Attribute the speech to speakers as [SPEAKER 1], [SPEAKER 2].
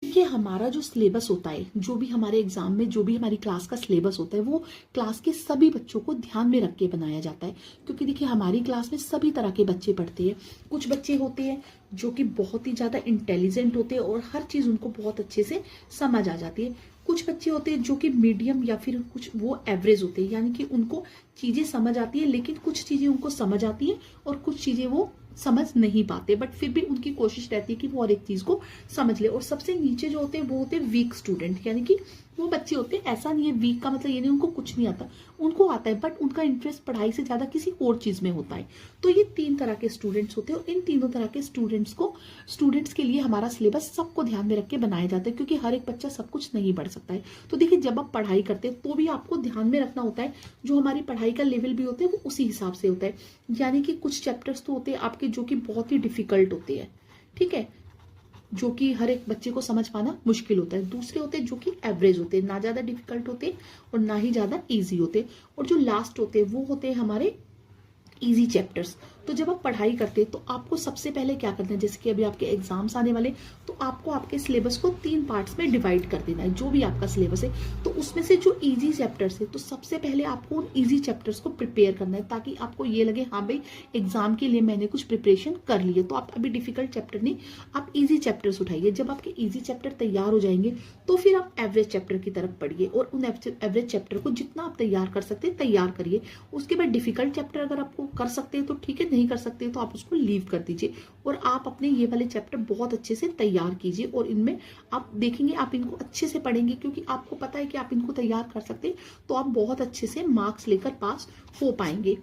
[SPEAKER 1] देखिए हमारा जो सिलेबस होता है, जो भी हमारे एग्जाम में जो भी हमारी क्लास का सिलेबस होता है, वो क्लास के सभी बच्चों को ध्यान में रख के बनाया जाता है। क्योंकि देखिए हमारी क्लास में सभी तरह के बच्चे पढ़ते हैं। कुछ बच्चे होते हैं जो कि बहुत ही ज्यादा इंटेलिजेंट होते हैं और हर चीज उनको बहुत अच्छे से समझ आ जाती है। कुछ बच्चे होते हैं जो कि मीडियम या फिर कुछ वो एवरेज होते हैं, यानी कि उनको चीजें समझ आती है लेकिन कुछ चीजें उनको समझ आती है और कुछ चीजें वो समझ नहीं पाते, बट फिर भी उनकी कोशिश रहती है कि वो हर एक चीज को समझ ले। और सबसे नीचे जो होते हैं वो होते हैं वीक स्टूडेंट, यानी कि वो बच्चे होते हैं, ऐसा नहीं है वीक का मतलब ये नहीं उनको कुछ नहीं आता, उनको आता है बट उनका इंटरेस्ट पढ़ाई से ज्यादा किसी और चीज में होता है। तो ये 3 तरह के स्टूडेंट्स होते हैं और इन तीनों तरह के स्टूडेंट्स के लिए हमारा सिलेबस सबको ध्यान में रख के बनाया जाता है, क्योंकि हर एक बच्चा सब कुछ नहीं पढ़ सकता है। तो देखिए जब आप पढ़ाई करते हैं तो भी आपको ध्यान में रखना होता है, जो हमारी पढ़ाई का लेवल भी होता है वो उसी हिसाब से होता है। यानी कि कुछ चैप्टर्स तो होते हैं आपके जो कि बहुत ही डिफिकल्ट होते हैं, ठीक है, जो कि हर एक बच्चे को समझ पाना मुश्किल होता है। दूसरे होते हैं जो कि एवरेज होते हैं, ना ज्यादा डिफिकल्ट होते और ना ही ज्यादा इजी होते। और जो लास्ट होते हैं वो होते हैं हमारे इजी चैप्टर्स। तो जब आप पढ़ाई करते हैं तो आपको सबसे पहले क्या करना है, जैसे कि अभी आपके एग्जाम्स आने वाले, तो आपको आपके सिलेबस को 3 पार्ट्स में डिवाइड कर देना है, जो भी आपका सिलेबस है। तो उसमें से जो इजी चैप्टर्स है, तो सबसे पहले आपको उन इजी चैप्टर्स को प्रिपेयर करना है, ताकि आपको ये लगे हाँ भाई एग्जाम के लिए मैंने कुछ प्रिपरेशन कर ली है। तो आप अभी डिफिकल्ट चैप्टर नहीं, आप इजी चैप्टर्स उठाइए। जब आपके इजी चैप्टर तैयार हो जाएंगे तो फिर आप एवरेज चैप्टर की तरफ पढ़िए और उन एवरेज चैप्टर को जितना आप तैयार कर सकते हैं तैयार करिए। उसके बाद डिफिकल्ट चैप्टर अगर आपको कर सकते हैं तो ठीक है, नहीं कर सकते तो आप उसको लीव कर दीजिए और आप अपने ये वाले चैप्टर बहुत अच्छे से तैयार कीजिए। और इनमें आप देखेंगे आप इनको अच्छे से पढ़ेंगे, क्योंकि आपको पता है कि आप इनको तैयार कर सकते हैं, तो आप बहुत अच्छे से मार्क्स लेकर पास हो पाएंगे।